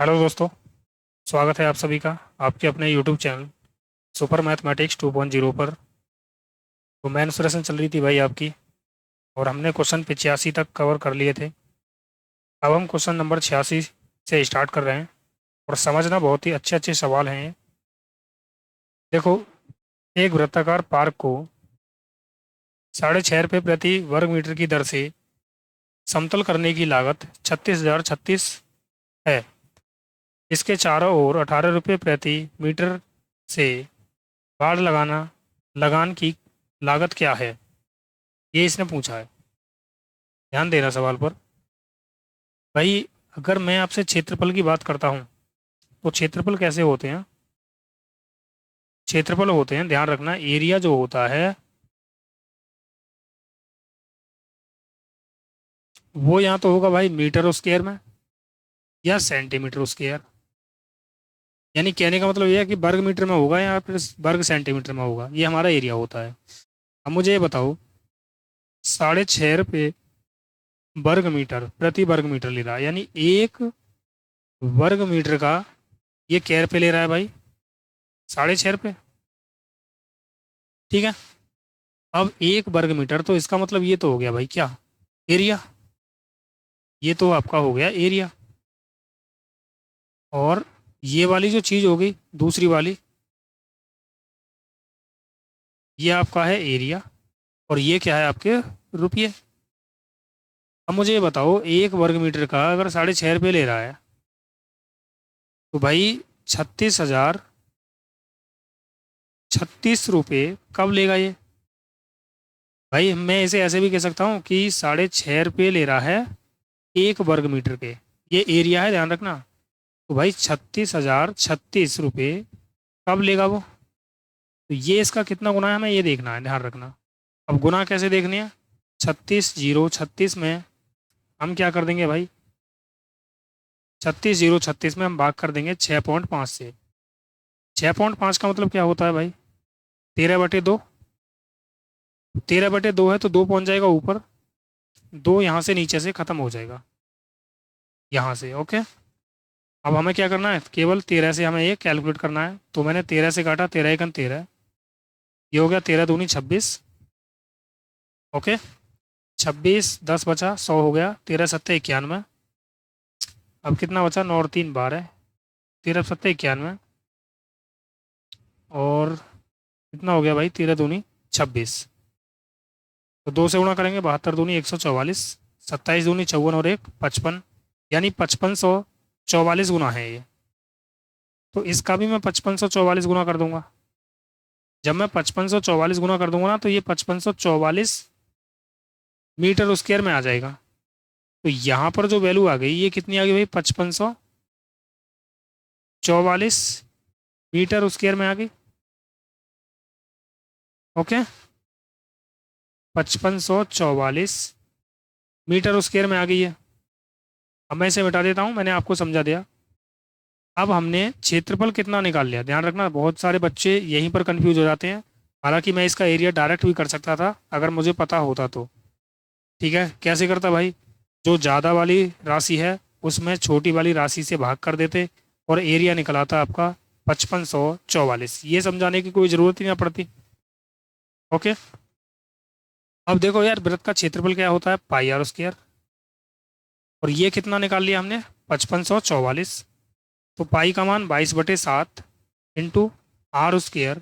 Hello दोस्तों। स्वागत है आप सभी का आपके अपने यूट्यूब चैनल सुपर मैथमेटिक्स 2.0 पर। तो मेंसुरेशन चल रही थी भाई आपकी, और हमने क्वेश्चन 85 तक कवर कर लिए थे। अब हम क्वेश्चन नंबर 86 से स्टार्ट कर रहे हैं, और समझना बहुत ही अच्छे अच्छे सवाल हैं ये। देखो, एक वृत्ताकार पार्क को 6.5 रुपये प्रति वर्ग मीटर की दर से समतल करने की लागत 36,036 है। इसके चारों ओर 18 रुपये प्रति मीटर से बाड़ लगान की लागत क्या है, ये इसने पूछा है। ध्यान देना सवाल पर। भाई, अगर मैं आपसे क्षेत्रफल की बात करता हूँ तो क्षेत्रफल कैसे होते हैं? क्षेत्रफल होते हैं, ध्यान रखना, एरिया जो होता है वो यहाँ तो होगा भाई मीटर स्क्वायर में या सेंटीमीटर स्क्वायर। यानी कहने का मतलब ये है कि वर्ग मीटर में होगा या फिर वर्ग सेंटीमीटर में होगा, ये हमारा एरिया होता है। अब मुझे ये बताओ, 6.5 रुपये वर्ग मीटर प्रति वर्ग मीटर ले रहा है, यानी एक वर्ग मीटर का ये क्या रुपये ले रहा है भाई? 6.5 रुपये। ठीक है। अब एक वर्ग मीटर, तो इसका मतलब ये तो हो गया भाई क्या, एरिया। ये तो आपका हो गया एरिया। और ये वाली जो चीज़ हो गई दूसरी वाली, ये आपका है एरिया, और ये क्या है आपके रुपये। अब मुझे ये बताओ, एक वर्ग मीटर का अगर 6.5 रुपये ले रहा है तो भाई 36,036 रुपये कब लेगा ये? भाई मैं इसे ऐसे भी कह सकता हूँ कि 6.5 रुपये ले रहा है एक वर्ग मीटर के, ये एरिया है, ध्यान रखना। तो भाई 36,036 रुपये कब लेगा वो? तो ये इसका कितना गुना है हमें ये देखना है, ध्यान रखना। अब गुना कैसे देखनी है? 36,036 में हम क्या कर देंगे भाई, 36,036 में हम भाग कर देंगे 6.5 से। 6.5 का मतलब क्या होता है भाई? 13/2। 13/2 है तो 2 पहुंच जाएगा ऊपर, 2 यहाँ से नीचे से खत्म हो जाएगा, यहाँ से। ओके। अब हमें क्या करना है, केवल 13 से हमें ये कैलकुलेट करना है। तो मैंने 13 से काटा, 13×1 = 13, ये हो गया 13×2 = 26। ओके। 26, 10 बचा, 100 हो गया, 13×7 = 91। अब कितना बचा, 9 और 3 12, 13×7 = 91। और कितना हो गया भाई, 13×2 = 26। तो 2 से गुणा करेंगे, 72×2 = 144, 27×2 = 54 और 1 55, यानी 5544 गुना है ये। तो इसका भी मैं 5544 गुना कर दूंगा। जब मैं 5544 गुना कर दूंगा ना, तो ये 5544 मीटर स्क्वायर में आ जाएगा। तो यहाँ पर जो वैल्यू आ गई, ये कितनी आ गई भाई, 5544 मीटर स्क्वायर में आ गई। ओके। 5544 मीटर स्क्वायर में आ गई है। अब मैं इसे मिटा देता हूँ, मैंने आपको समझा दिया। अब हमने क्षेत्रफल कितना निकाल लिया, ध्यान रखना, बहुत सारे बच्चे यहीं पर कंफ्यूज हो जाते हैं। हालांकि मैं इसका एरिया डायरेक्ट भी कर सकता था अगर मुझे पता होता तो। ठीक है, कैसे करता भाई? जो ज़्यादा वाली राशि है उसमें छोटी वाली राशि से भाग कर देते, और एरिया निकल आता आपका 5544। ये समझाने की कोई ज़रूरत ही ना पड़ती। ओके। अब देखो यार, वृत्त का क्षेत्रफल क्या होता है, πr²। और ये कितना निकाल लिया हमने, 5544। तो पाई का मान 22/7 इंटू r²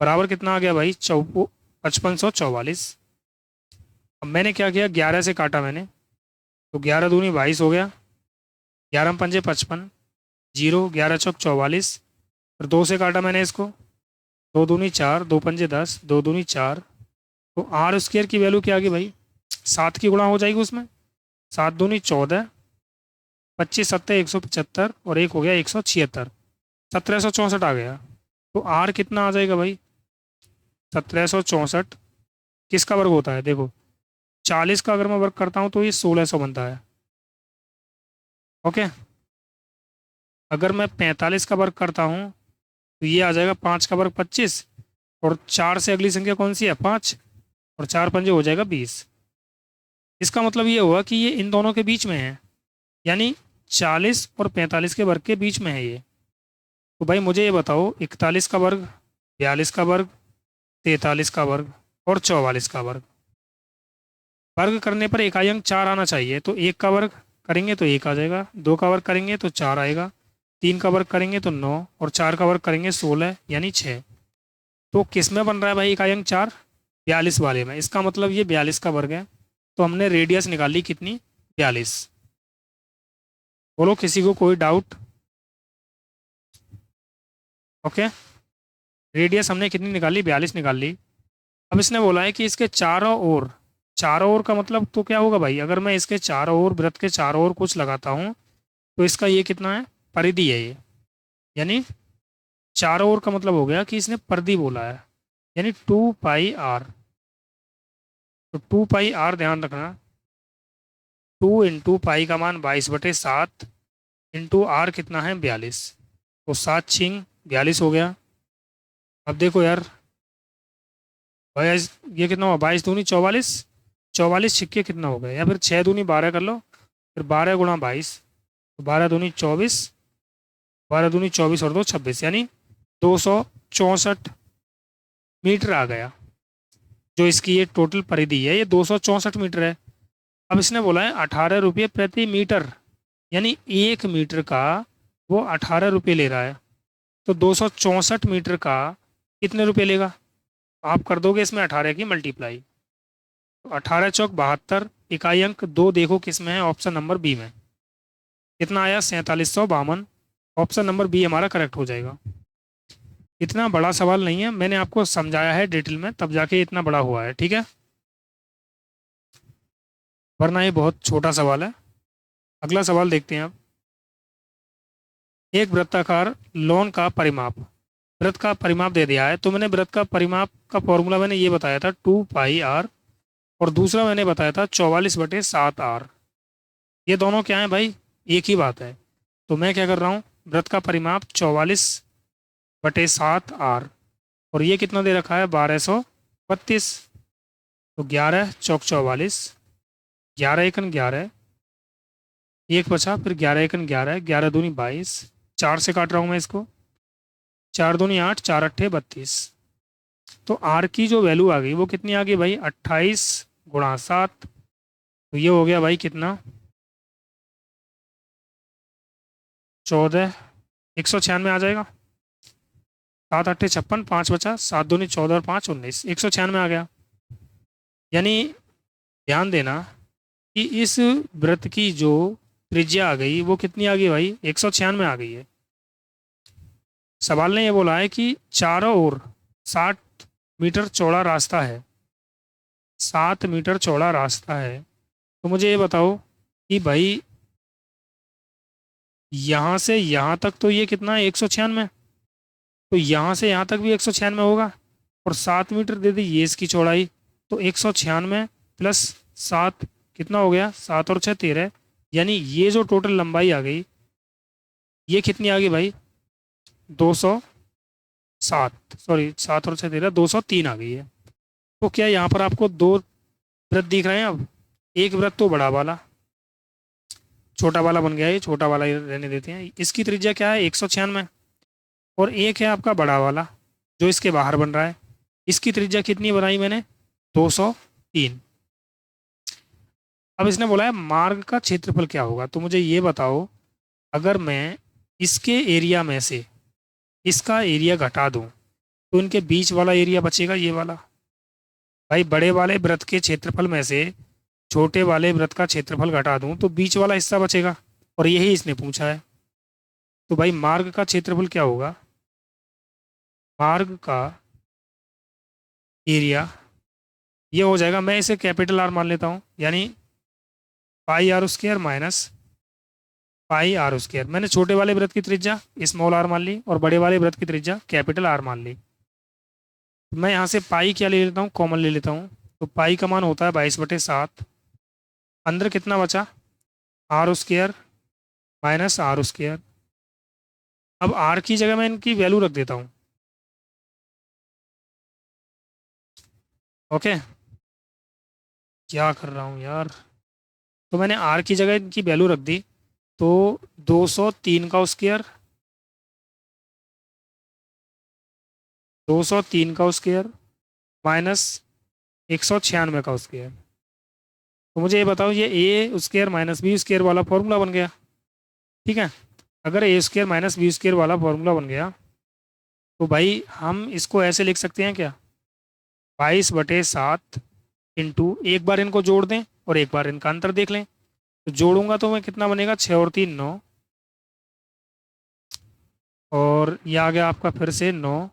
बराबर कितना आ गया भाई, 5544। अब मैंने क्या किया, 11 से काटा मैंने, तो 11×2 = 22 हो गया, 11×5 = 55, 0, 11×4 = 44। फिर 2 से काटा मैंने इसको, 2×2 = 4, 2×5 = 10, 2×2 = 4। तो r² की वैल्यू क्या आ गई भाई, 7 की गुणा हो जाएगी उसमें, 7×2 = 14, 25×7 = 175, और एक हो गया 176, 1764 आ गया। तो r कितना आ जाएगा भाई, 1764 किसका वर्ग होता है? देखो, 40 का अगर मैं वर्ग करता हूँ तो ये 1600 बनता है। ओके। अगर मैं 45 का वर्ग करता हूँ तो ये आ जाएगा 5 का वर्ग 25, और 4 से अगली संख्या कौन सी है, 5, और 4×5 हो जाएगा 20। इसका मतलब ये हुआ कि ये इन दोनों के बीच में है, यानी 40 और 45 के वर्ग के बीच में है ये। तो भाई मुझे ये बताओ, 41 का वर्ग, 42 का वर्ग, 43 का वर्ग और 44 का वर्ग। वर्ग करने पर इकाई अंक 4 आना चाहिए। तो एक का वर्ग करेंगे तो 1 आ जाएगा, दो का वर्ग करेंगे तो 4 आएगा, तीन का वर्ग करेंगे तो 9 और चार का वर्ग करेंगे 16 यानी 6। तो किस में बन रहा है भाई इकाई अंक 4? 42 वाले में। इसका मतलब ये 42 का वर्ग है। तो हमने रेडियस निकाली कितनी? 42। बोलो किसी को कोई डाउट? ओके, रेडियस हमने कितनी निकाली? 42 निकाल ली। अब इसने बोला है कि इसके चारों ओर, चारों ओर का मतलब तो क्या होगा भाई? अगर मैं इसके चारों ओर, वृत्त के चारों ओर कुछ लगाता हूँ तो इसका ये कितना है? परिधि है ये। यानी चारों ओर का मतलब हो गया कि इसने परिधि बोला है, यानी 2 पाई आर। तो 2 पाई आर ध्यान रखना, 2 × पाई का मान 22/7 इंटू आर कितना है? 42। तो 7×6 = 42 हो गया। अब देखो यार, बाईस, ये कितना हुआ? 22×2 = 44, 44 कितना हो गया? या फिर 6×2 = 12 कर लो, फिर 12 × 22, तो 12×2 = 24, 12×2 = 24 और 2 = 26, यानी 264 मीटर आ गया। जो इसकी ये टोटल परिधि है ये 264 मीटर है। अब इसने बोला है 18 रुपये प्रति मीटर, यानी 1 मीटर का वो 18 रुपये ले रहा है। तो 264 मीटर का कितने रुपये लेगा? आप कर दोगे इसमें 18 की मल्टीप्लाई। तो 18×4 = 72। इकाई अंक 2 देखो किस में है? ऑप्शन नंबर बी में। कितना आया? 4752। ऑप्शन नंबर बी हमारा करेक्ट हो जाएगा। इतना बड़ा सवाल नहीं है, मैंने आपको समझाया है डिटेल में, तब जाके इतना बड़ा हुआ है, ठीक है? वरना ये बहुत छोटा सवाल है। अगला सवाल देखते हैं अब। एक वृत्ताकार लोन का परिमाप, वृत्त का परिमाप दे दिया है। तो मैंने वृत्त का परिमाप का फॉर्मूला मैंने ये बताया था 2 पाई आर, और दूसरा मैंने बताया था 44/7 आर। ये दोनों क्या है भाई? एक ही बात है। तो मैं क्या कर रहा हूँ, वृत्त का परिमाप 44/7 आर, और ये कितना दे रखा है? 1232। तो 11×4 = 44, 11×1 = 11, एक बचा, फिर 11×1 = 11, 11×2 = 22, 4 से काट रहा हूँ मैं इसको, 4×2 = 8, 4×8 = 32। तो आर की जो वैल्यू आ गई वो कितनी आ गई भाई? 28×7। तो ये हो गया भाई कितना? 14, 196 आ जाएगा। 7×8 = 56, 5 बचा, 7×2 = 14 और 5 = 19, 196 आ गया। यानी ध्यान देना कि इस वृत्त की जो त्रिज्या आ गई वो कितनी आ गई भाई? 196 आ गई है। सवाल ने ये बोला है कि चारों ओर 60 मीटर चौड़ा रास्ता है, 7 मीटर चौड़ा रास्ता है। तो मुझे ये बताओ कि भाई यहाँ से यहाँ तक तो ये कितना है? 196। तो यहाँ से यहाँ तक भी 196 होगा, और 7 मीटर दे दी ये इसकी चौड़ाई। तो 196 प्लस 7 कितना हो गया? 7 और 6 = 13। यानी ये जो टोटल लंबाई आ गई ये कितनी आ गई भाई? 207, सॉरी 7 और 6 = 13, 203 आ गई है। तो क्या यहाँ पर आपको दो वृत्त दिख रहे हैं? अब एक वृत्त तो बड़ा वाला, छोटा वाला बन गया, ये छोटा वाला ही रहने देते हैं। इसकी त्रिज्या क्या है? 196। और एक है आपका बड़ा वाला जो इसके बाहर बन रहा है, इसकी त्रिज्या कितनी बनाई मैंने? 203। अब इसने बोला है मार्ग का क्षेत्रफल क्या होगा। तो मुझे ये बताओ, अगर मैं इसके एरिया में से इसका एरिया घटा दूं तो इनके बीच वाला एरिया बचेगा, ये वाला। भाई बड़े वाले वृत्त के क्षेत्रफल में से छोटे वाले वृत्त का क्षेत्रफल घटा दूं तो बीच वाला हिस्सा बचेगा, और यही इसने पूछा है। तो भाई मार्ग का क्षेत्रफल क्या होगा? मार्ग का एरिया ये हो जाएगा, मैं इसे कैपिटल आर मान लेता हूँ, यानी πr² माइनस πr²। मैंने छोटे वाले वृत्त की त्रिज्या स्मॉल आर मान ली और बड़े वाले वृत्त की त्रिज्या कैपिटल आर मान ली। मैं यहाँ से पाई क्या ले लेता हूँ? कॉमन ले लेता हूँ। तो पाई का मान होता है 22/7। अंदर कितना बचा? r² minus r²। अब r की जगह मैं इनकी वैल्यू रख देता हूँ। ओके, क्या कर रहा हूँ यार? तो मैंने r की जगह इनकी वैल्यू रख दी। तो 203 का स्क्वायर, 203 का स्क्वायर माइनस 196 का स्क्वायर। तो मुझे ये बताओ, ये ए स्क्वायर माइनस बी स्क्वायर वाला फॉर्मूला बन गया, ठीक है। अगर ए स्क्वायर माइनस बी स्क्वायर वाला फॉर्मूला बन गया तो भाई हम इसको ऐसे लिख सकते हैं क्या, 22/7 इंटू, एक बार इनको जोड़ दें और एक बार इनका अंतर देख लें। तो जोड़ूंगा तो मैं कितना बनेगा, 6 और 3 9, और ये आ गया आपका फिर से 9,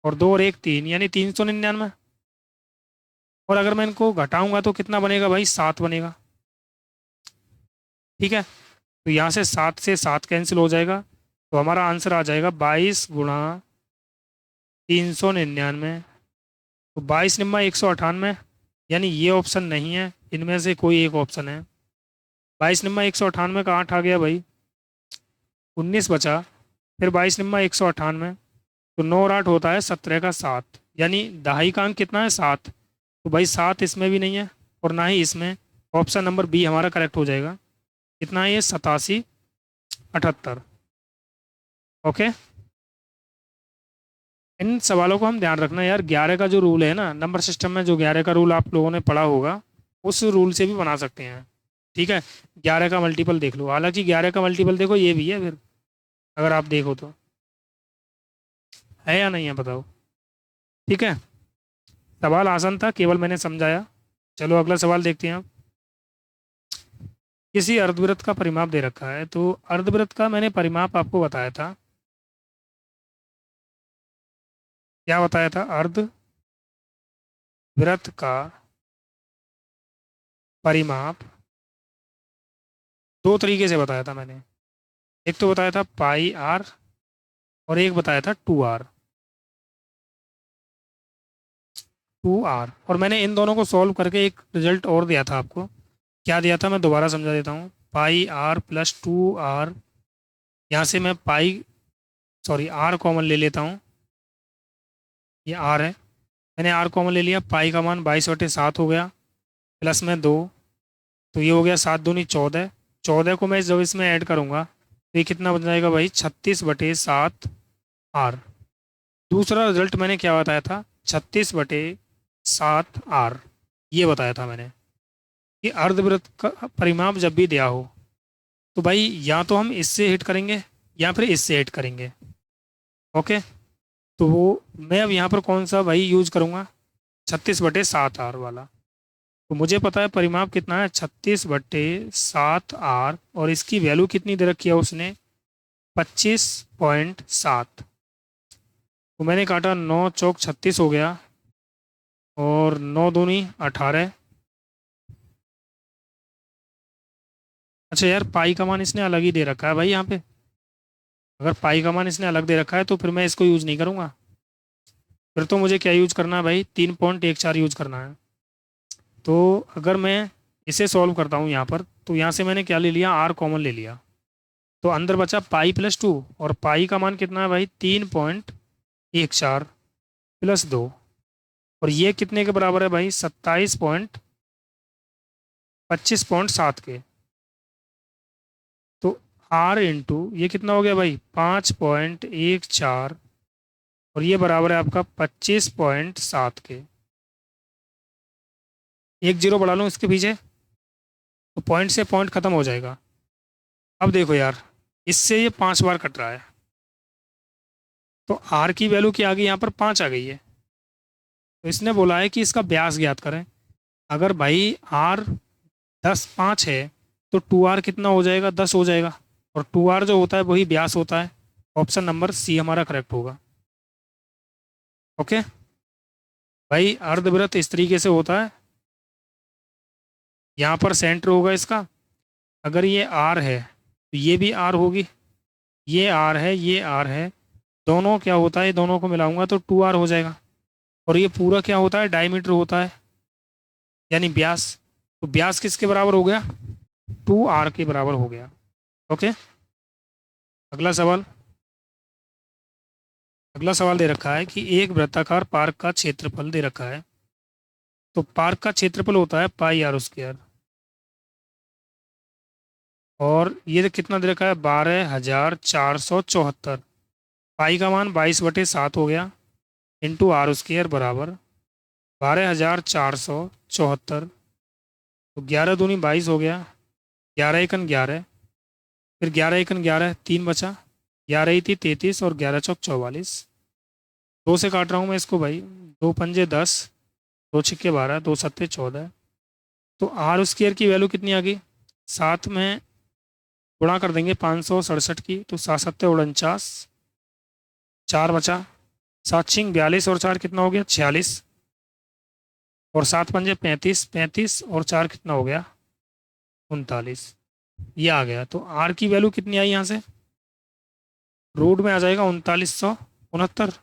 और 2 और 1 3, यानी 399। और अगर मैं इनको घटाऊंगा तो कितना बनेगा भाई, 7 बनेगा, ठीक है। तो यहाँ से 7 कैंसिल हो जाएगा, तो हमारा आंसर आ जाएगा 22 × 399। तो 22 × 198, यानी ये ऑप्शन नहीं है, इनमें से कोई एक ऑप्शन है। 22 × 198 का 8 आ गया भाई, 19 बचा, फिर 22 × 198, तो 9 और 8 होता है 17 का 7, यानी दहाई का अंक कितना है, 7। तो भाई 7 इसमें भी नहीं है और ना ही इसमें, ऑप्शन नंबर बी हमारा करेक्ट हो जाएगा। कितना है ये, 8778। ओके, इन सवालों को हम ध्यान रखना यार। 11 का जो रूल है ना नंबर सिस्टम में, जो 11 का रूल आप लोगों ने पढ़ा होगा, उस रूल से भी बना सकते हैं, ठीक है। 11 का मल्टीपल देख लो, हालांकि 11 का मल्टीपल देखो ये भी है फिर, अगर आप देखो तो है या नहीं है बताओ, ठीक है। सवाल आसान था, केवल मैंने समझाया। चलो अगला सवाल देखते हैं आप। किसी अर्धवृत्त का परिमाप दे रखा है, तो अर्धवृत्त का मैंने परिमाप आपको बताया था, क्या बताया था, अर्धवृत्त का परिमाप दो तरीके से बताया था मैंने। एक तो बताया था पाई आर, और एक बताया था 2r, 2r। और मैंने इन दोनों को सॉल्व करके एक रिजल्ट और दिया था आपको। क्या दिया था, मैं दोबारा समझा देता हूँ। पाई आर प्लस 2r, यहाँ से मैं पाई, सॉरी आर कॉमन ले लेता हूँ, ये आर है, मैंने आर कॉमन ले लिया, पाई का मान 22/7 हो गया, प्लस में 2, तो ये हो गया 7 दूनी 14। 14 को मैं जब इसमें ऐड करूँगा तो ये कितना बन जाएगा भाई, 36/7 आर। दूसरा रिजल्ट मैंने क्या बताया था, 36/7 आर, ये बताया था मैंने कि अर्धवृत्त का परिमाप जब भी दिया हो तो भाई या तो हम इससे हिट करेंगे या फिर इससे हिट करेंगे। ओके, तो वो मैं अब यहाँ पर कौन सा भाई यूज करूँगा, 36/7 आर वाला। तो मुझे पता है परिमाप कितना है, 36/7 आर, और इसकी वैल्यू कितनी दे रखी है उसने, 25.7। तो मैंने काटा, 9 चौक 36 हो गया, और 9 दूनी 18। अच्छा यार, पाई का मान इसने अलग ही दे रखा है भाई यहाँ पे। अगर पाई का मान इसने अलग दे रखा है तो फिर मैं इसको यूज़ नहीं करूँगा, फिर तो मुझे क्या यूज़ करना है भाई, 3.14 यूज़ करना है। तो अगर मैं इसे सॉल्व करता हूँ यहाँ पर, तो यहाँ से मैंने क्या ले लिया, आर कॉमन ले लिया, तो अंदर बचा पाई प्लस 2, और पाई का मान कितना है भाई, 3.14 प्लस 2, और ये कितने के बराबर है भाई, 27.25.7 के। तो आर इंटू ये कितना हो गया भाई, 5.14, और ये बराबर है आपका 25.7 के। एक जीरो बढ़ा लूँ इसके पीछे, तो पॉइंट से पॉइंट खत्म हो जाएगा। अब देखो यार, इससे ये 5 बार कट रहा है, तो आर की वैल्यू क्या आ गई यहाँ पर, 5 आ गई है। तो इसने बोला है कि इसका ब्यास ज्ञात करें। अगर भाई आर 5 है तो 2r कितना हो जाएगा, 10 हो जाएगा, और 2r जो होता है वही ब्यास होता है। ऑप्शन नंबर सी हमारा करेक्ट होगा। ओके भाई, अर्धवृत्त इस तरीके से होता है, यहाँ पर सेंटर होगा इसका। अगर ये आर है तो ये भी आर होगी, ये आर है, ये आर है, दोनों क्या होता है, दोनों को मिलाऊंगा तो 2r हो जाएगा। और ये पूरा क्या होता है, डायमीटर होता है, यानी ब्यास। तो ब्यास किसके बराबर हो गया, 2r के बराबर हो गया। ओके, अगला सवाल। अगला सवाल दे रखा है कि एक वृत्ताकार पार्क का क्षेत्रफल दे रखा है। तो पार्क का क्षेत्रफल होता है पाई आर स्क्वायर। और ये कितना दे रखा है 12,474। पाई का मान 22/7 हो गया, इंटू आर स्क्वायर बराबर 12,474। तो 11 दूनी 22 हो गया, 11 एकन 11, फिर 11 एकन 11 3 बचा, 11 ही थी 33 और 11 चौक 44। दो से काट रहा हूँ मैं इसको भाई, 2 पंजे 10, 2 छिक्के 12, 2 सत्ते 14। तो आर स्क्वायर की वैल्यू कितनी आ गई, साथ में गुणा कर देंगे 567 की, तो 7 सत्ते 49, 4 बचा, 7 छिंग 42 और 4 कितना हो गया 46, और 7 पंजे 35, 35 और 4 कितना हो गया 39। ये आ गया। तो आर की वैल्यू कितनी आई यहाँ से, रूट में आ जाएगा 3969।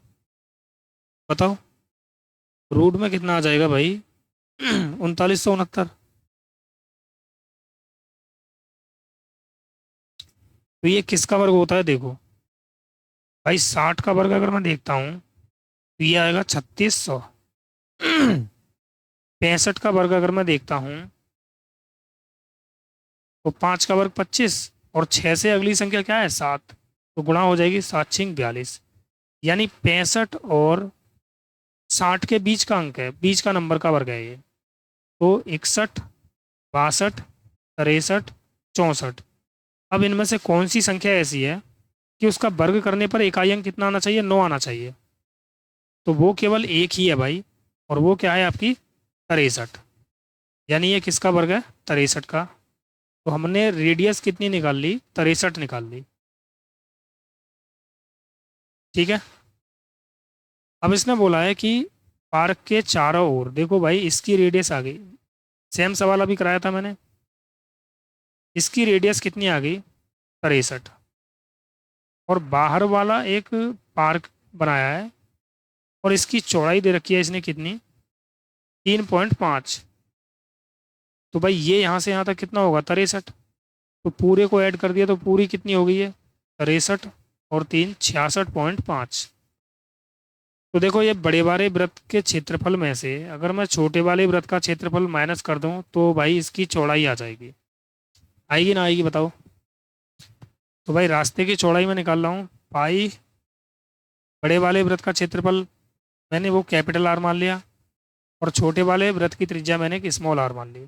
बताओ रूट में कितना आ जाएगा भाई 3969। तो ये किसका वर्ग होता है देखो भाई, 60 का वर्ग अगर मैं देखता हूँ तो ये आएगा 3600। 65 का वर्ग अगर मैं देखता हूँ तो 5 का वर्ग 25, और 6 से अगली संख्या क्या है 7, तो गुणा हो जाएगी 7 छिंग 42। यानी 65 और 60 के बीच का अंक है, बीच का नंबर का वर्ग है ये। तो 61, 62, 63, 64। अब इनमें से कौन सी संख्या ऐसी है कि उसका वर्ग करने पर इकाई अंक कितना आना चाहिए, 9 आना चाहिए। तो वो केवल एक ही है भाई, और वो क्या है आपकी 63। यानी ये किसका वर्ग है 63 का। तो हमने रेडियस कितनी निकाल ली, 63 निकाल ली। ठीक है। अब इसने बोला है कि पार्क के चारों ओर, देखो भाई इसकी रेडियस आ गई, सेम सवाल अभी कराया था मैंने, इसकी रेडियस कितनी आ गई 63, और बाहर वाला एक पार्क बनाया है और इसकी चौड़ाई दे रखी है इसने कितनी 3.5। तो भाई ये यहाँ से यहाँ तक कितना होगा 63। तो पूरे को ऐड कर दिया तो पूरी कितनी हो गई है 63, और 3 66.5। तो देखो ये बड़े वाले वृत्त के क्षेत्रफल में से अगर मैं छोटे वाले वृत्त का क्षेत्रफल माइनस कर दूं तो भाई इसकी चौड़ाई आ जाएगी, आएगी ना आएगी बताओ। तो भाई रास्ते की चौड़ाई में निकाल रहा हूँ, पाई बड़े वाले वृत्त का क्षेत्रफल मैंने वो कैपिटल आर मान लिया, और छोटे वाले वृत्त की त्रिज्या मैंने कि स्मॉल आर मान ली।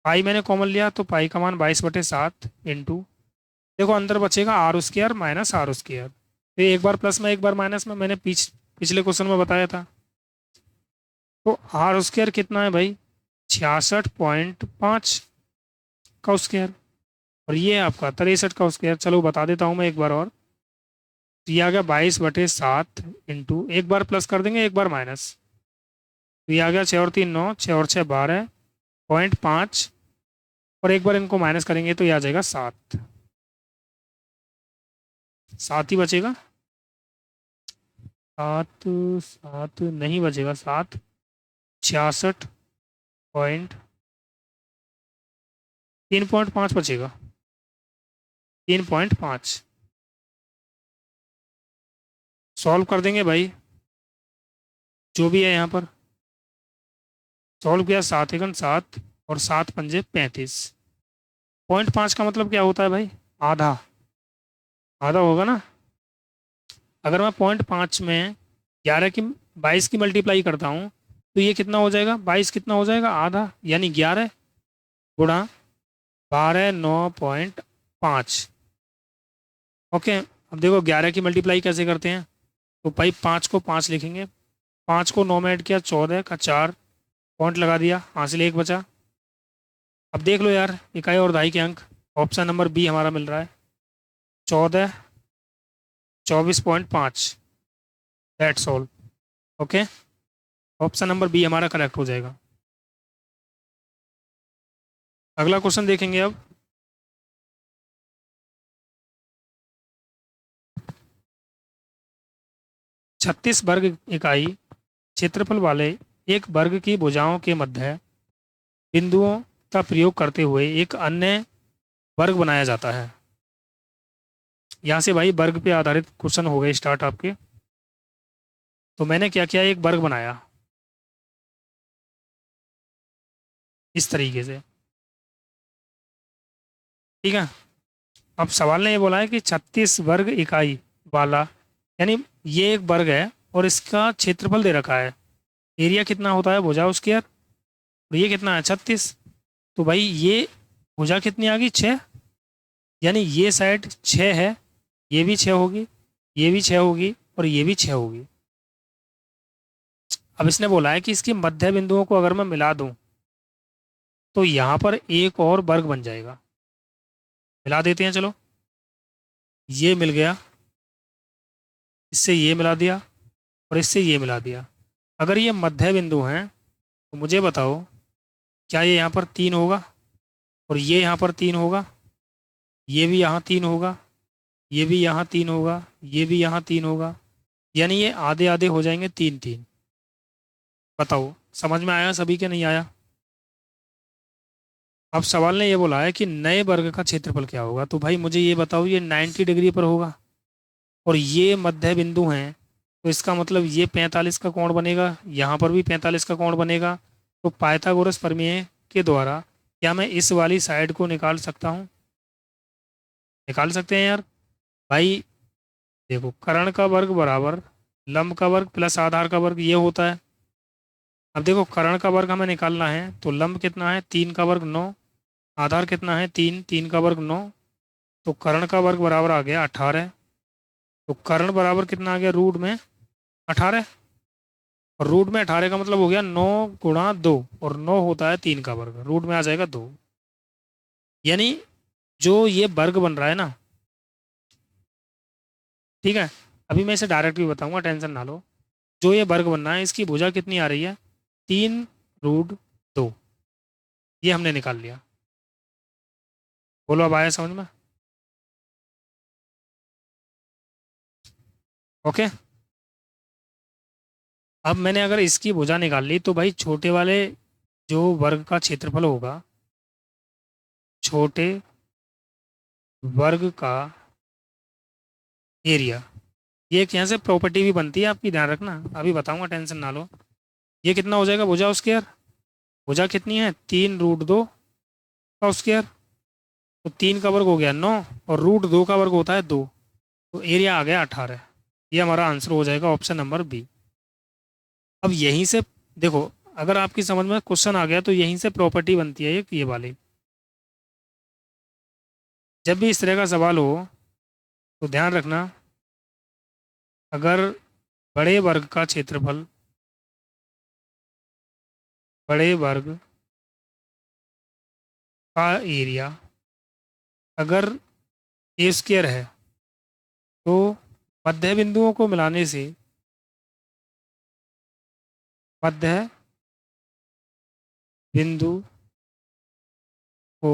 पाई मैंने कॉमन लिया तो पाई का मान 22/7 इंटू, देखो अंदर बचेगा R square minus R square, तो एक बार प्लस में एक बार माइनस में, मैंने पिछले क्वेश्चन में बताया था। तो आर स्क्वायर कितना है भाई 66.5 का स्क्वायर, और ये आपका 63 का स्क्वायर। चलो बता देता हूँ मैं एक बार और। तो ये आ गया 22/7 इंटू, एक बार प्लस कर देंगे एक बार माइनस, तो ये आ गया 6 और 3 9, 6 और 6 12.5, और एक बार इनको माइनस करेंगे तो ये आ जाएगा 7। 7 ही बचेगा, 7 7 नहीं बचेगा 7, 66.3.5 बचेगा, 3.5। सॉल्व कर देंगे भाई, जो भी है यहाँ पर सॉल्व किया, 7 एकन 7 और 7 पंजे 35। 0.5 का मतलब क्या होता है भाई, आधा, आधा होगा ना। अगर मैं 0.5 में 22 की मल्टीप्लाई करता हूँ तो ये कितना हो जाएगा 22 कितना हो जाएगा आधा, यानी 11 गुणा 12 9.5। ओके। अब देखो 11 की मल्टीप्लाई कैसे करते हैं, तो भाई 5 को 5 लिखेंगे, 5 को 9 में ऐड किया 14 का 4, पॉइंट लगा दिया, हासिल 1 बचा। अब देख लो यार इकाई और दहाई के अंक, ऑप्शन नंबर बी हमारा मिल रहा है 14 24.5, that's all. Okay, option number B हमारा करेक्ट हो जाएगा। अगला क्वेश्चन देखेंगे अब। 36 वर्ग इकाई क्षेत्रफल वाले एक वर्ग की भुजाओं के मध्य बिंदुओं का प्रयोग करते हुए एक अन्य वर्ग बनाया जाता है। यहाँ से भाई वर्ग पे आधारित क्वेश्चन हो गए स्टार्ट आपके। तो मैंने क्या किया, एक वर्ग बनाया इस तरीके से, ठीक है। अब सवाल ने ये बोला है कि 36 वर्ग इकाई वाला, यानी ये एक वर्ग है और इसका क्षेत्रफल दे रखा है, एरिया कितना होता है भुजा स्क्वायर, और ये कितना है 36। तो भाई ये भुजा कितनी आ गई 6, यानी ये साइड 6 है, ये भी 6 होगी, ये भी 6 होगी और ये भी 6 होगी। अब इसने बोला है कि इसकी मध्य बिंदुओं को अगर मैं मिला दूं तो यहाँ पर एक और वर्ग बन जाएगा। मिला देते हैं चलो, ये मिल गया, इससे ये मिला दिया और इससे ये मिला दिया। अगर ये मध्य बिंदु हैं तो मुझे बताओ, क्या ये यहाँ पर 3 होगा और ये यहाँ पर 3 होगा, ये भी यहाँ 3 होगा, ये भी यहाँ 3 होगा, ये भी यहाँ 3 होगा, यानी ये आधे आधे हो जाएंगे 3 3। बताओ समझ में आया सभी के, नहीं आया? अब सवाल ने ये बोला है कि नए वर्ग का क्षेत्रफल क्या होगा, तो भाई मुझे ये बताओ, ये 90 डिग्री पर होगा और ये मध्य बिंदु हैं, तो इसका मतलब ये 45 का कोण बनेगा, यहाँ पर भी 45 का कोण बनेगा। तो पाइथागोरस प्रमेय के द्वारा क्या मैं इस वाली साइड को निकाल सकता हूँ? निकाल सकते हैं यार। भाई देखो, कर्ण का वर्ग बराबर लंब का वर्ग प्लस आधार का वर्ग, ये होता है। अब देखो, कर्ण का वर्ग हमें निकालना है तो लंब कितना है 3 का वर्ग 9, आधार कितना है 3, 3 का वर्ग 9, तो कर्ण का वर्ग बराबर आ गया 18। तो कर्ण बराबर कितना आ गया रूट में 18, और रूट में 18 का मतलब हो गया 9 × 2, और 9 होता है 3 का वर्ग, रूट में आ जाएगा 2। यानी जो ये वर्ग बन रहा है ना, ठीक है, अभी मैं इसे डायरेक्ट भी बताऊंगा, टेंशन ना लो। जो ये वर्ग बनना है इसकी भुजा कितनी आ रही है 3 √2, ये हमने निकाल लिया। बोलो अब आया समझ में? ओके। अब मैंने अगर इसकी भुजा निकाल ली तो भाई छोटे वाले जो वर्ग का क्षेत्रफल होगा, छोटे वर्ग का एरिया, ये एक यहाँ से प्रॉपर्टी भी बनती है आपकी, ध्यान रखना, अभी बताऊंगा, टेंशन ना लो। ये कितना हो जाएगा भुजा स्क्वायर, भुजा कितनी है 3 √2 का स्क्वायर, तो 3 का वर्ग हो गया 9 और √2 का वर्ग होता है 2, तो एरिया आ गया 18। ये हमारा आंसर हो जाएगा ऑप्शन नंबर बी। अब यहीं से देखो, अगर आपकी समझ में क्वेश्चन आ गया तो यहीं से प्रॉपर्टी बनती है ये वाली। जब भी इस तरह का सवाल हो तो ध्यान रखना, अगर बड़े वर्ग का क्षेत्रफल, बड़े वर्ग का एरिया अगर ए स्क्वायर है तो मध्य बिंदुओं को मिलाने से, मध्य बिंदु को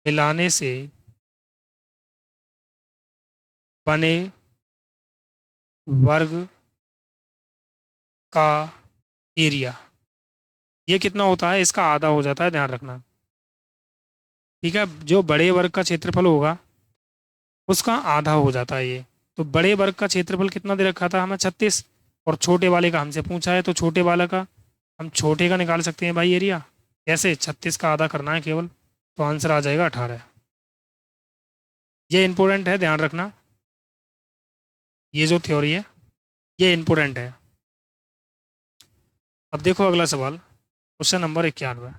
मिलाने से बने वर्ग का एरिया, ये कितना होता है इसका आधा हो जाता है, ध्यान रखना। ठीक है, जो बड़े वर्ग का क्षेत्रफल होगा उसका आधा हो जाता है ये। तो बड़े वर्ग का क्षेत्रफल कितना दे रखा था हमें 36, और छोटे वाले का हमसे पूछा है, तो छोटे वाला का हम छोटे का निकाल सकते हैं भाई एरिया। कैसे? 36 का आधा करना है केवल, तो आंसर आ जाएगा 18। ये इंपॉर्टेंट है, ध्यान रखना, ये जो थ्योरी है ये इंपॉर्टेंट है। अब देखो अगला सवाल, क्वेश्चन नंबर 91।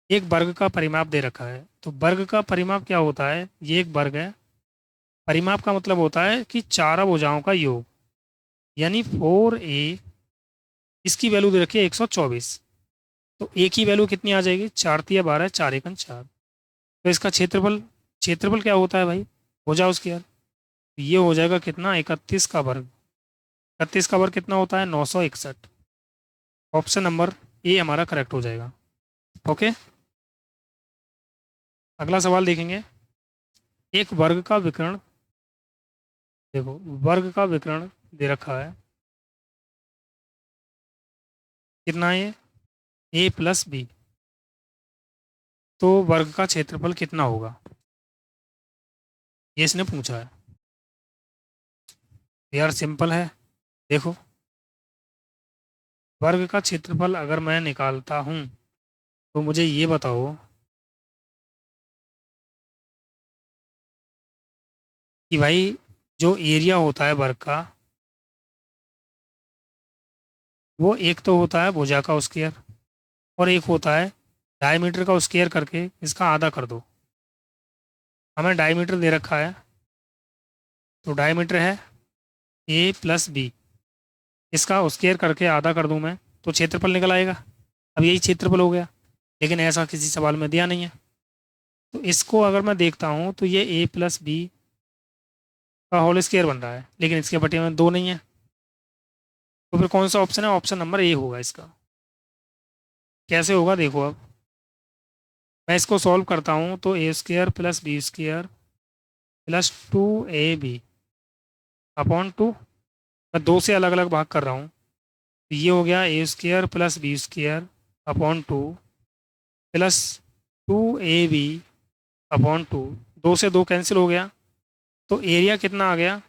एक वर्ग का परिमाप दे रखा है, तो वर्ग का परिमाप क्या होता है, ये एक वर्ग है, परिमाप का मतलब होता है कि चारों भुजाओं का योग, यानी 4a, इसकी वैल्यू दे रखी है 124, तो ए की वैल्यू कितनी आ जाएगी 4×3 = 12, 4×1 = 4। तो इसका क्षेत्रफल, क्षेत्रफल क्या होता है भाई भुजा उसकी यार, तो ये हो जाएगा कितना 31 का वर्ग, 31 का वर्ग कितना होता है 961। ऑप्शन नंबर ए हमारा करेक्ट हो जाएगा। ओके, अगला सवाल देखेंगे। एक वर्ग का विकर्ण, देखो वर्ग का विकर्ण दे रखा है, कितना है ये a+b, तो वर्ग का क्षेत्रफल कितना होगा, ये इसने पूछा है। यार सिंपल है, देखो वर्ग का क्षेत्रफल अगर मैं निकालता हूँ तो मुझे ये बताओ कि भाई जो एरिया होता है वर्ग का, वो एक तो होता है भुजा का स्क्वायर, और एक होता है डायमीटर का स्क्वायर करके इसका आधा कर दो। हमें डायमीटर दे रखा है, तो डायमीटर है ए प्लस बी, इसका स्क्वायर करके आधा कर दूं मैं, तो क्षेत्रफल निकल आएगा। अब यही क्षेत्रफल हो गया, लेकिन ऐसा किसी सवाल में दिया नहीं है। तो इसको अगर मैं देखता हूँ तो ये ए प्लस बी का होल स्क्वायर बन रहा है, लेकिन इसके बटे में दो नहीं है। तो फिर कौन सा ऑप्शन है? ऑप्शन नंबर ए होगा इसका। कैसे होगा देखो अब, मैं इसको सॉल्व करता हूँ तो a square plus b square plus 2ab upon 2, मैं दो से अलग अलग भाग कर रहा हूँ। तो ये हो गया a square plus b square upon 2 plus 2ab upon 2, दो से दो कैंसिल हो गया, तो एरिया कितना आ गया?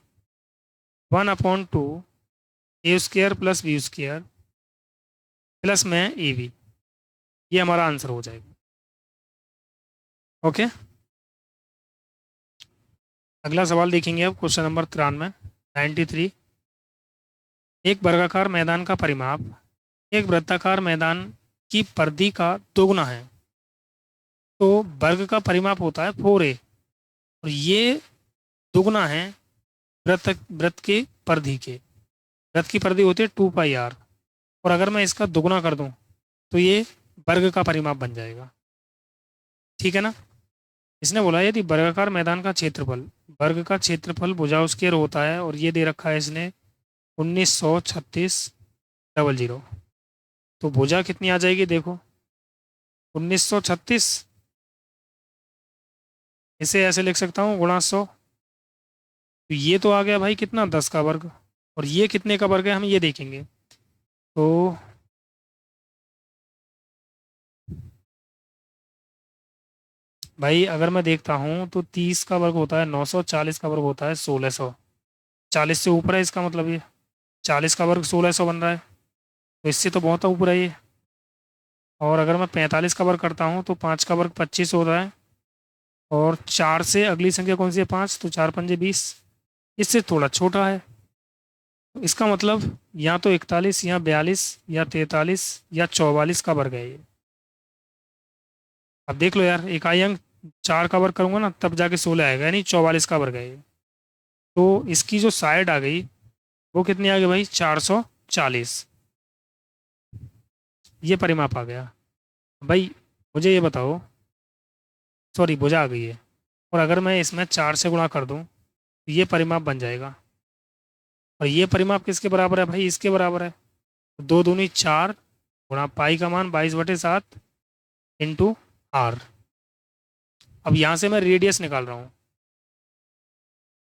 1/2 a square plus b square plus में ए बी, ये हमारा आंसर हो जाएगा। ओके, अगला सवाल देखेंगे अब, क्वेश्चन नंबर 93। एक वर्गाकार मैदान का परिमाप एक वृत्ताकार मैदान की परिधि का दोगुना है। तो वर्ग का परिमाप होता है 4a, और ये दुगना है वृत्त वृत्त के परिधि के। वृत्त की परिधि होती है 2πr, और अगर मैं इसका दुगना कर दूं तो ये वर्ग का परिमाप बन जाएगा। ठीक है ना? इसने बोला यदि वर्गाकार मैदान का क्षेत्रफल, वर्ग का क्षेत्रफल भुजा स्क्वायर होता है, और ये दे रखा है इसने 1936,000, तो भुजा कितनी आ जाएगी देखो, 1936, इसे ऐसे लिख सकता हूँ गुणा 100। तो ये तो आ गया भाई कितना, 10 का वर्ग, और ये कितने का वर्ग है हम ये देखेंगे। तो भाई अगर मैं देखता हूँ तो 30 का वर्ग होता है 900, 40 का वर्ग होता है 1600, 40 से ऊपर है इसका मतलब, ये 40 का वर्ग 1600 बन रहा है, तो इससे तो बहुत ऊपर है ये। और अगर मैं 45 का वर्ग करता हूँ तो 5 का वर्ग 25 होता है, और 4 से अगली संख्या कौन सी है, 5, तो 4 पंजे 20, इससे थोड़ा छोटा है। तो इसका मतलब या तो 41 या 42 या 43 या 44 का वर्ग है ये। अब देख लो यार, इकाई अंक 4 का वर्ग करूंगा ना तब जाके 16 आएगा, यानी 44 का वर्ग है ये। तो इसकी जो साइड आ गई वो कितनी आ गई भाई, 440, ये परिमाप आ गया। भाई मुझे ये बताओ, सॉरी भुजा आ गई है, और अगर मैं इसमें 4 से गुणा कर दूं तो ये परिमाप बन जाएगा। और ये परिमाप किसके बराबर है भाई, इसके बराबर है। दो दूनी 4 गुणा पाई का मान 22/7 इंटू आर। अब यहाँ से मैं रेडियस निकाल रहा हूँ।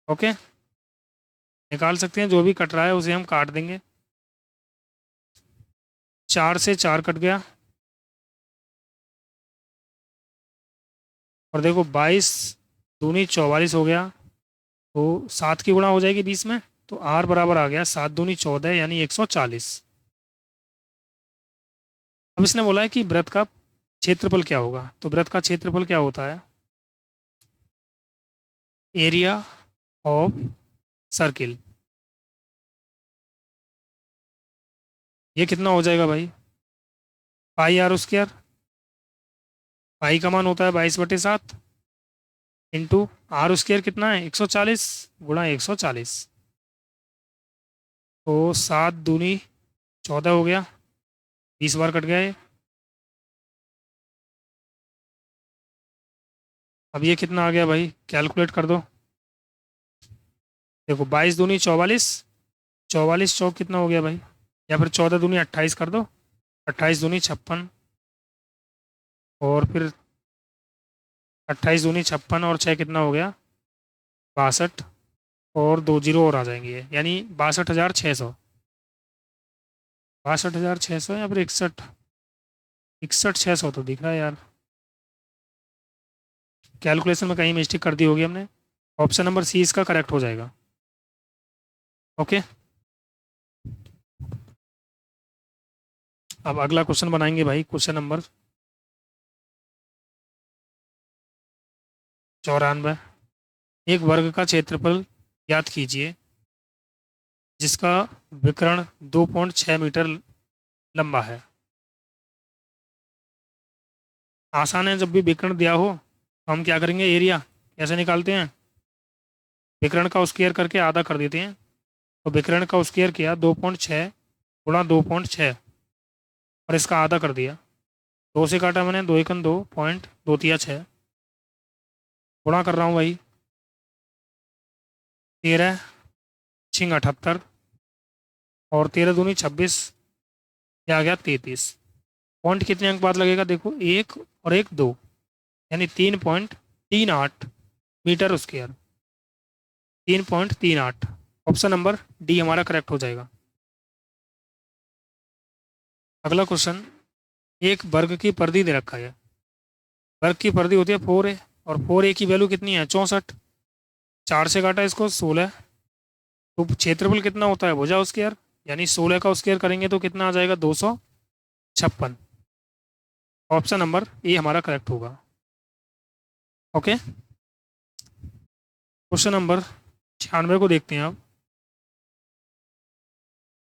ओके, निकाल सकते हैं, जो भी कट रहा है उसे हम काट देंगे। 4 से 4 कट गया, और देखो 22 दूनी 44 हो गया, तो 7 की गुणा हो जाएगी 20 में, तो आर बराबर आ गया 7 दूनी 14 यानी 140। अब इसने बोला है कि वृत्त का क्षेत्रफल क्या होगा, तो वृत्त का क्षेत्रफल क्या होता है, एरिया ऑफ सर्किल। ये कितना हो जाएगा भाई, पाई आर स्क्वायर, पाई का मान होता है 22/7 इंटू आर स्क्वायर कितना है 140 गुणा 140, तो 7 दूनी 14 हो गया, 20 बार कट गया ये। अब ये कितना आ गया भाई, कैलकुलेट कर दो। देखो 22 दूनी 44, 44 चौक कितना हो गया भाई, या फिर 14 दूनी 28 कर दो, 28 दूनी 56, और फिर 28 दूनी 56 और 6 कितना हो गया 62, और 2 जीरो और आ जाएंगे ये, यानी 62,600, 62,600 या फिर 61, 61,600 तो दिख रहा है यार। कैलकुलेशन में कहीं मिस्टेक कर दी होगी हमने। ऑप्शन नंबर सी इसका करेक्ट हो जाएगा। ओके, अब अगला क्वेश्चन बनाएंगे भाई, क्वेश्चन नंबर 94। एक वर्ग का क्षेत्रफल ज्ञात कीजिए जिसका विकर्ण 2.6 मीटर लंबा है। आसान है, जब भी विकर्ण दिया हो तो हम क्या करेंगे, एरिया कैसे निकालते हैं, विकर्ण का स्क्वायर करके आधा कर देते हैं। तो विकर्ण का स्क्वायर किया 2.6 गुणा 2.6 और इसका आधा कर दिया। दो से काटा मैंने, दो एकन दो, पॉइंट दो तिया 6, गुणा कर रहा हूँ भाई, 13 छिंग 78 और 13 दूनी 26, ये आ गया 33। पॉइंट कितने अंक बाद लगेगा देखो, एक और एक दो, यानी 3.38 meter square, 3.38। Option number D हमारा करेक्ट हो जाएगा। अगला क्वेश्चन, एक वर्ग की परिधि दे रखा है। वर्ग की परिधि होती है 4a और 4a की वैल्यू कितनी है 64। 4 से काटा इसको 16, तो क्षेत्रफल कितना होता है भुजा स्क्वायर, यानी 16 का स्क्वायर करेंगे तो कितना आ जाएगा 256। ऑप्शन नंबर ए हमारा करेक्ट होगा। ओके, क्वेश्चन नंबर 96 को देखते हैं आप।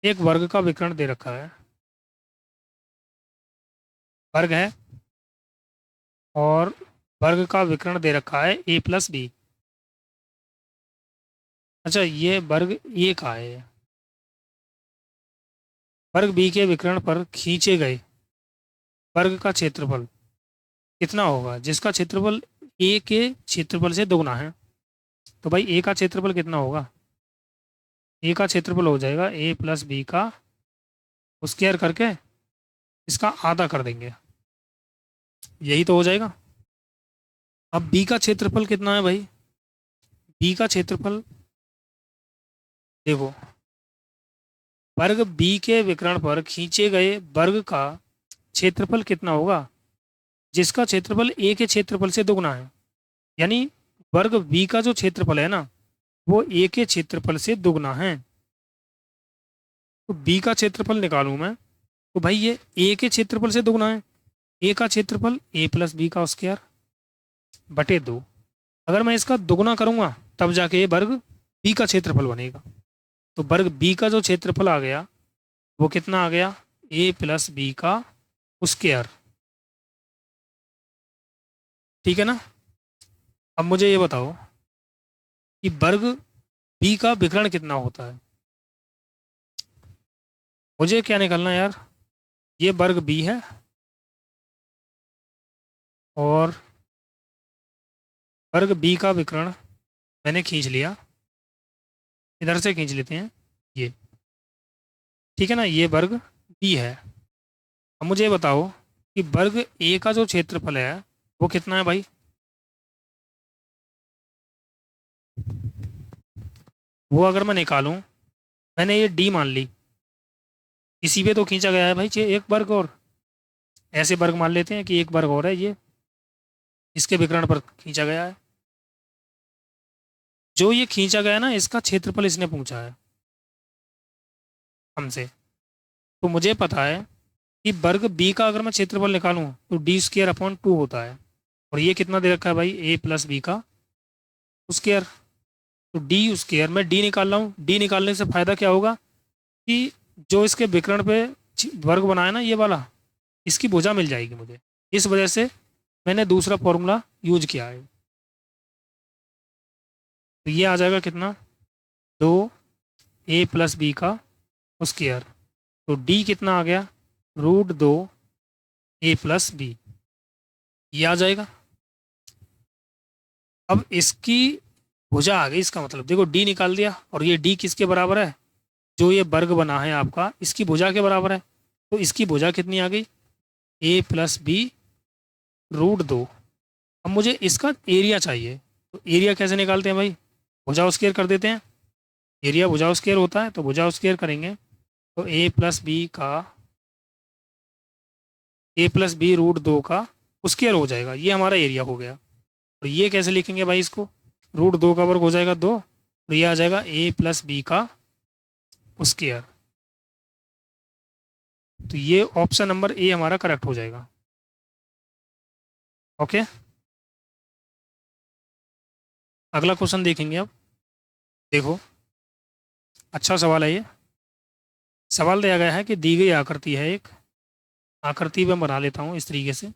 एक वर्ग का विकर्ण दे रखा है, वर्ग है और वर्ग का विकर्ण दे रखा है a प्लस बी। अच्छा, ये वर्ग ए का है। वर्ग बी के विकर्ण पर खींचे गए वर्ग का क्षेत्रफल कितना होगा जिसका क्षेत्रफल ए के क्षेत्रफल से दोगुना है। तो भाई ए का क्षेत्रफल कितना होगा, ए का क्षेत्रफल हो जाएगा ए प्लस बी का स्क्वायर करके इसका आधा कर देंगे, यही तो हो जाएगा। अब बी का क्षेत्रफल कितना है भाई, बी का क्षेत्रफल देखो, वर्ग बी के विकर्ण पर खींचे गए वर्ग का क्षेत्रफल कितना होगा जिसका क्षेत्रफल ए के क्षेत्रफल से दोगुना है। यानी वर्ग बी का जो क्षेत्रफल है ना, वो ए के क्षेत्रफल से दोगुना है। तो बी का क्षेत्रफल निकालूं मैं, तो भाई ये ए के क्षेत्रफल से दोगुना है। ए का क्षेत्रफल ए प्लस बी का स्क्वायर बटे 2। अगर मैं इसका दोगुना करूंगा तब जाके ये वर्ग बी का क्षेत्रफल बनेगा। तो वर्ग बी का जो क्षेत्रफल आ गया वो कितना आ गया, ए प्लस बी का स्क्वायर। ठीक है ना। अब मुझे ये बताओ कि वर्ग बी का विकर्ण कितना होता है। मुझे क्या निकालना है यार, ये वर्ग बी है और वर्ग बी का विकर्ण मैंने खींच लिया, इधर से खींच लेते हैं ये। ठीक है ना, ये वर्ग बी है। अब मुझे ये बताओ कि वर्ग ए का जो क्षेत्रफल है वो कितना है भाई, वो अगर मैं निकालूं, मैंने ये डी मान ली, इसी पे तो खींचा गया है भाई एक वर्ग, और ऐसे वर्ग मान लेते हैं कि एक वर्ग और है ये, इसके विकर्ण पर खींचा गया है। जो ये खींचा गया है ना, इसका क्षेत्रफल इसने पूछा है हमसे। तो मुझे पता है कि वर्ग बी का अगर मैं क्षेत्रफल निकालूं तो डी स्क्र अपॉन 2 होता है, और ये कितना दे रखा है भाई, ए प्लस बी का स्क्वायर। तो डी स्क्वायर, मैं डी निकाल रहा हूँ, डी निकालने से फायदा क्या होगा कि जो इसके विकर्ण पे वर्ग बनाया ना ये वाला, इसकी भुजा मिल जाएगी मुझे। इस वजह से मैंने दूसरा फॉर्मूला यूज किया है। तो ये आ जाएगा कितना, 2 a प्लस बी का स्क्वायर। तो डी कितना आ गया, √2 a प्लस बी, ये आ जाएगा। अब इसकी भुजा आ गई, इसका मतलब देखो डी निकाल दिया, और ये डी किसके बराबर है, जो ये वर्ग बना है आपका इसकी भुजा के बराबर है। तो इसकी भुजा कितनी आ गई, a+b√2। अब मुझे इसका एरिया चाहिए, तो एरिया कैसे निकालते हैं भाई, भुजा स्क्वायर कर देते हैं। एरिया भुजा स्क्वायर होता है, तो भुजा स्क्वायर करेंगे तो a+b√2 का स्क्वायर हो जाएगा, ये हमारा एरिया हो गया। और ये कैसे लिखेंगे भाई, इसको √2 का वर्ग हो जाएगा 2, और ये आ जाएगा a+b का स्क्वायर। तो ये ऑप्शन नंबर ए हमारा करेक्ट हो जाएगा। ओके। अगला क्वेश्चन देखेंगे अब। देखो, अच्छा सवाल है ये। सवाल दिया गया है कि दी गई आकृति है एक, आकृति में बना लेता हूँ इस तरीके से।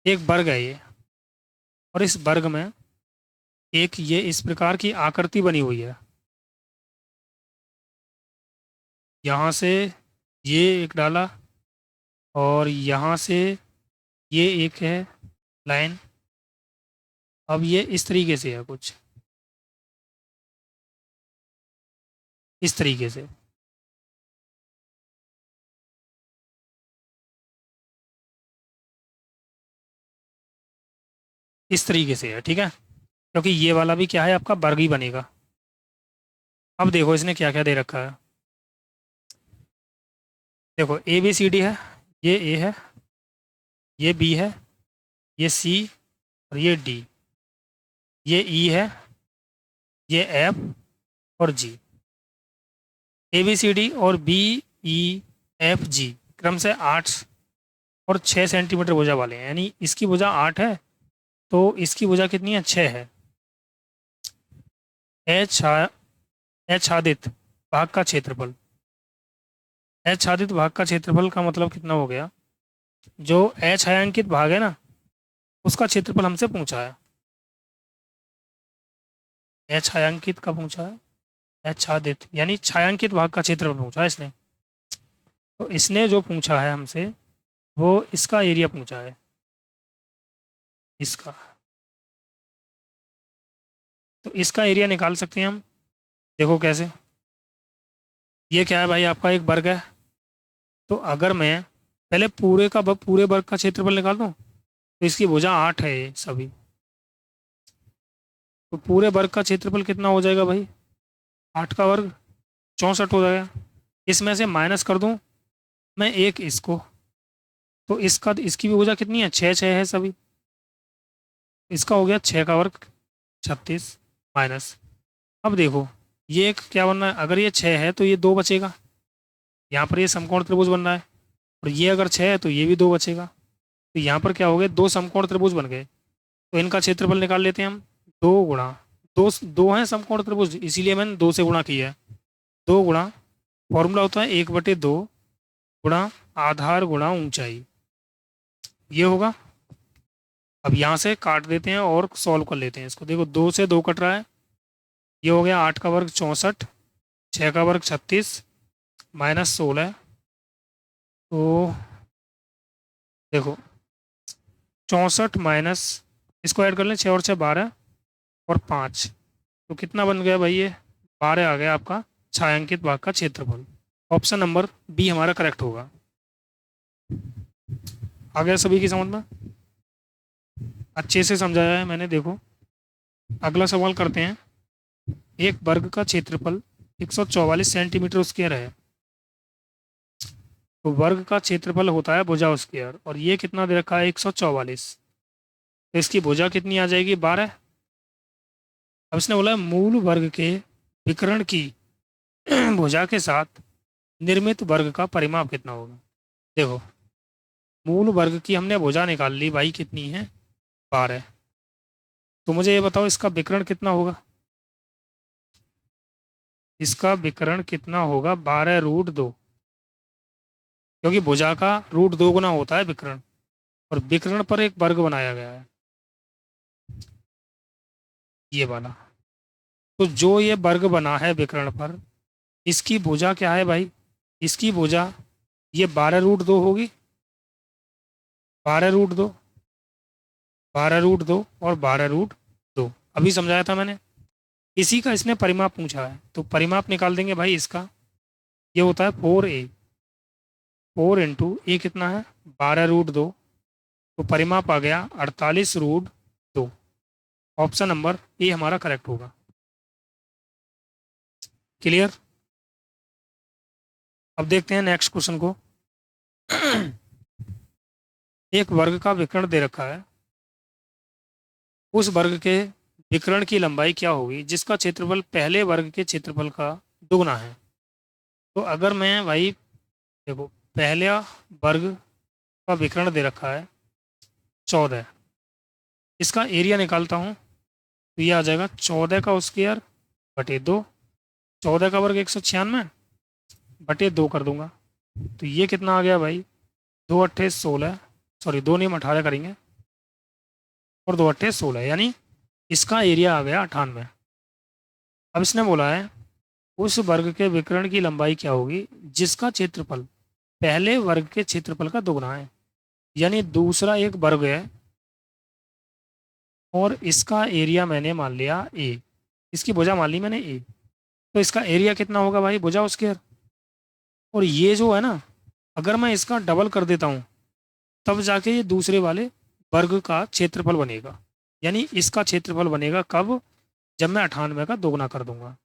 एक वर्ग है ये, और इस वर्ग में एक ये इस प्रकार की आकृति बनी हुई है। यहाँ से ये एक डाला, और यहाँ से ये एक है लाइन। अब ये इस तरीके से है कुछ, इस तरीके से। इस तरीके से है, ठीक है, क्योंकि ये वाला भी क्या है, आपका वर्ग ही बनेगा। अब देखो इसने क्या क्या दे रखा है। देखो ए बी सी डी है, ये ए है, ये बी है, ये सी, और ये डी, ये ई है, ये एफ और जी। ए बी सी डी और बी ई एफ जी क्रम से 8 और 6 सेंटीमीटर भुजा वाले हैं, यानी इसकी भुजा 8 है, तो इसकी भुजा कितनी है, 6 है। एच आदित भाग का क्षेत्रफल, एच आदित भाग का क्षेत्रफल का मतलब कितना हो गया, जो एच छायांकित भाग है ना, उसका क्षेत्रफल हमसे पूछा है। एच छायांकित का पूछा है, एच छादित यानी छायांकित भाग का क्षेत्रफल पूछा है इसने। तो इसने जो पूछा है हमसे, वो इसका एरिया पूछा है, इसका। तो इसका एरिया निकाल सकते हैं हम। देखो कैसे। ये क्या है भाई, आपका एक वर्ग है। तो अगर मैं पहले पूरे वर्ग का क्षेत्रफल निकाल दूं, तो इसकी भुजा 8 है ये सभी। तो पूरे वर्ग का क्षेत्रफल कितना हो जाएगा भाई, 8 का वर्ग 64 हो जाएगा। इसमें से माइनस कर दूं मैं एक इसको, तो इसका इसकी भी भुजा कितनी है, 6 है सभी। इसका हो गया 6 का वर्ग 36 माइनस। अब देखो ये एक क्या बनना है, अगर ये 6 है तो ये 2 बचेगा। यहाँ पर ये समकोण त्रिभुज बन रहा है, और ये अगर 6 है तो ये भी 2 बचेगा। तो यहाँ पर क्या हो गए, 2 समकोण त्रिभुज बन गए। तो इनका क्षेत्रफल निकाल लेते हैं हम। 2 गुणा, दो दो हैं समकोण त्रिभुज, इसीलिए मैंने 2 से गुणा किया है। 2 गुणा, फॉर्मूला होता है 1/2 गुणा आधार गुणा ऊंचाई, ये होगा। अब यहाँ से काट देते हैं और सॉल्व कर लेते हैं इसको। देखो 2 से 2 कट रहा है, ये हो गया 8 का वर्ग 64, 6 का वर्ग 36 माइनस 16। तो देखो 64 माइनस, इसको ऐड कर लें, 6 और 6 12 और 5, तो कितना बन गया भाई, ये 12 आ गया आपका छायांकित भाग का क्षेत्रफल। ऑप्शन नंबर बी हमारा करेक्ट होगा। आ गया सभी की समझ में, अच्छे से समझाया है मैंने। देखो अगला सवाल करते हैं। एक वर्ग का क्षेत्रफल 144 सेंटीमीटर स्क्वायर है। तो वर्ग का क्षेत्रफल होता है भुजा स्क्वायर, और ये कितना दे रखा है, 144। तो इसकी भुजा कितनी आ जाएगी, 12। अब इसने बोला मूल वर्ग के विकर्ण की भुजा के साथ निर्मित वर्ग का परिमाप कितना होगा। देखो मूल वर्ग की हमने भुजा निकाल ली भाई, कितनी है, 12। तो मुझे ये बताओ इसका विकर्ण कितना होगा। इसका विकर्ण कितना होगा, 12√2, क्योंकि भुजा का √2 गुना होता है विकर्ण, और विकर्ण पर एक वर्ग बनाया गया है, ये वाला। तो जो ये वर्ग बना है विकर्ण पर, इसकी भुजा क्या है भाई, इसकी भुजा ये 12√2 होगी। 12√2, 12√2 और 12√2 अभी समझाया था मैंने। इसी का इसने परिमाप पूछा है, तो परिमाप निकाल देंगे भाई इसका। ये होता है 4a, 4 इंटू ए कितना है, 12√2, तो परिमाप आ गया 48√2। ऑप्शन नंबर ए हमारा करेक्ट होगा। क्लियर। अब देखते हैं नेक्स्ट क्वेश्चन को। एक वर्ग का विकर्ण दे रखा है, उस वर्ग के विकर्ण की लंबाई क्या होगी जिसका क्षेत्रफल पहले वर्ग के क्षेत्रफल का दुगना है। तो अगर मैं भाई, देखो पहला वर्ग का विकर्ण दे रखा है 14, इसका एरिया निकालता हूँ तो ये आ जाएगा 14 का स्क्वायर बटे 2। 14 का वर्ग 196 बटे 2 कर दूंगा तो ये कितना आ गया भाई, 2 × 8 = 16, सॉरी 2 नहीं हम 18 करेंगे, और 2 × 8 = 16, यानी इसका एरिया आ गया 98। अब इसने बोला है उस वर्ग के विकर्ण की लंबाई क्या होगी जिसका क्षेत्रफल पहले वर्ग के क्षेत्रफल का दोगुना है। यानी दूसरा एक वर्ग है और इसका एरिया मैंने मान लिया ए, इसकी भुजा मान ली मैंने ए, तो इसका एरिया कितना होगा भाई, भुजा स्क्वायर। और ये जो है ना, अगर मैं इसका डबल कर देता हूँ तब जाके ये दूसरे वाले वर्ग का क्षेत्रफल बनेगा। यानी इसका क्षेत्रफल बनेगा कब, जब मैं 98 का दोगुना कर दूंगा।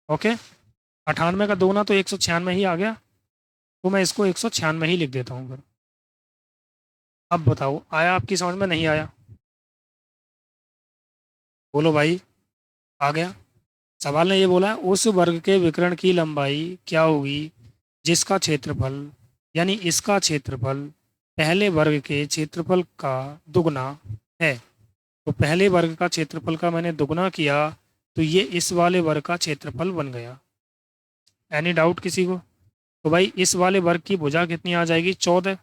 ओके, 98 का दोगुना तो 196 ही आ गया, तो मैं इसको 196 ही लिख देता हूँ फिर। अब बताओ आया आपकी समझ में, नहीं आया? बोलो भाई, आ गया? सवाल ने ये बोला है उस वर्ग के विकर्ण की लंबाई क्या होगी जिसका क्षेत्रफल, यानी इसका क्षेत्रफल पहले वर्ग के क्षेत्रफल का दुगना है। तो पहले वर्ग का क्षेत्रफल का मैंने दुगना किया तो ये इस वाले वर्ग का क्षेत्रफल बन गया। एनी डाउट किसी को? तो भाई इस वाले वर्ग की भुजा कितनी आ जाएगी, 14,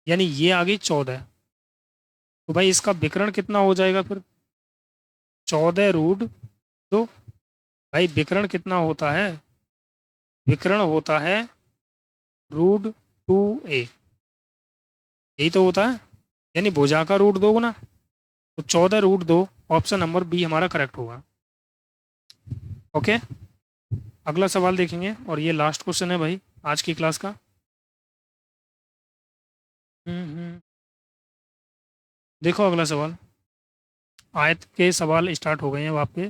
यानी ये आ गई 14। तो भाई इसका विकर्ण कितना हो जाएगा फिर, 14√2। भाई विकर्ण कितना होता है, विकर्ण होता है √2a, यही तो होता है, यानी भुजा का √2 गुना, तो 14√2, ऑप्शन नंबर बी हमारा करेक्ट होगा। ओके, अगला सवाल देखेंगे और ये लास्ट क्वेश्चन है भाई आज की क्लास का। देखो अगला सवाल, आयत के सवाल स्टार्ट हो गए हैं अब आपके।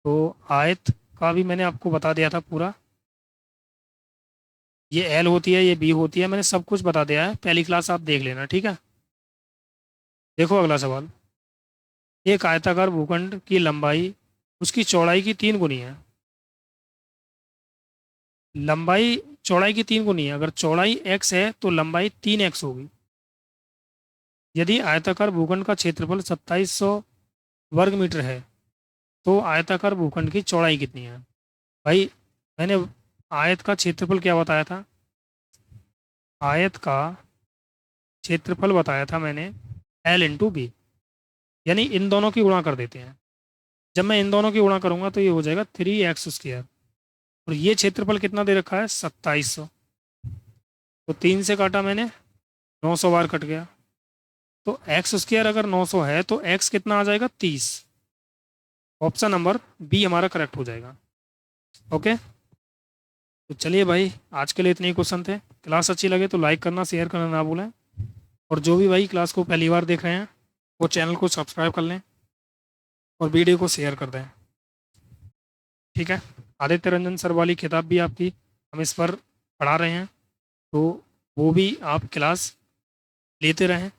तो आयत का भी मैंने आपको बता दिया था पूरा, ये एल होती है, ये बी होती है, मैंने सब कुछ बता दिया है, पहली क्लास आप देख लेना, ठीक है। देखो अगला सवाल, एक आयताकार भूखंड की लंबाई उसकी चौड़ाई की 3 गुनी है। लंबाई चौड़ाई की 3 गुनी है, अगर चौड़ाई x है तो लंबाई 3x होगी। यदि आयताकार भूखंड का क्षेत्रफल 2700 वर्ग मीटर है तो आयताकार भूखंड की चौड़ाई कितनी है। भाई मैंने आयत का क्षेत्रफल क्या बताया था, आयत का क्षेत्रफल बताया था मैंने L × B, यानी इन दोनों की गुणा कर देते हैं। जब मैं इन दोनों की गुणा करूंगा तो ये हो जाएगा 3x², और ये क्षेत्रफल कितना दे रखा है, 2700, तो 3 से काटा मैंने, 900 बार कट गया, तो x² अगर 900 है तो x कितना आ जाएगा, 30। ऑप्शन नंबर बी हमारा करेक्ट हो जाएगा। ओके, तो चलिए भाई आज के लिए इतने ही क्वेश्चन थे। क्लास अच्छी लगे तो लाइक करना, शेयर करना ना भूलें, और जो भी भाई क्लास को पहली बार देख रहे हैं वो चैनल को सब्सक्राइब कर लें और वीडियो को शेयर कर दें, ठीक है। आदित्य रंजन सर वाली किताब भी आपकी हम इस पर पढ़ा रहे हैं, तो वो भी आप क्लास लेते रहें,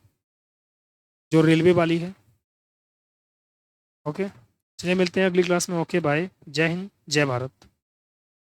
जो रेलवे वाली है। ओके, चलिए मिलते हैं अगली क्लास में। ओके बाय, जय हिंद जय भारत।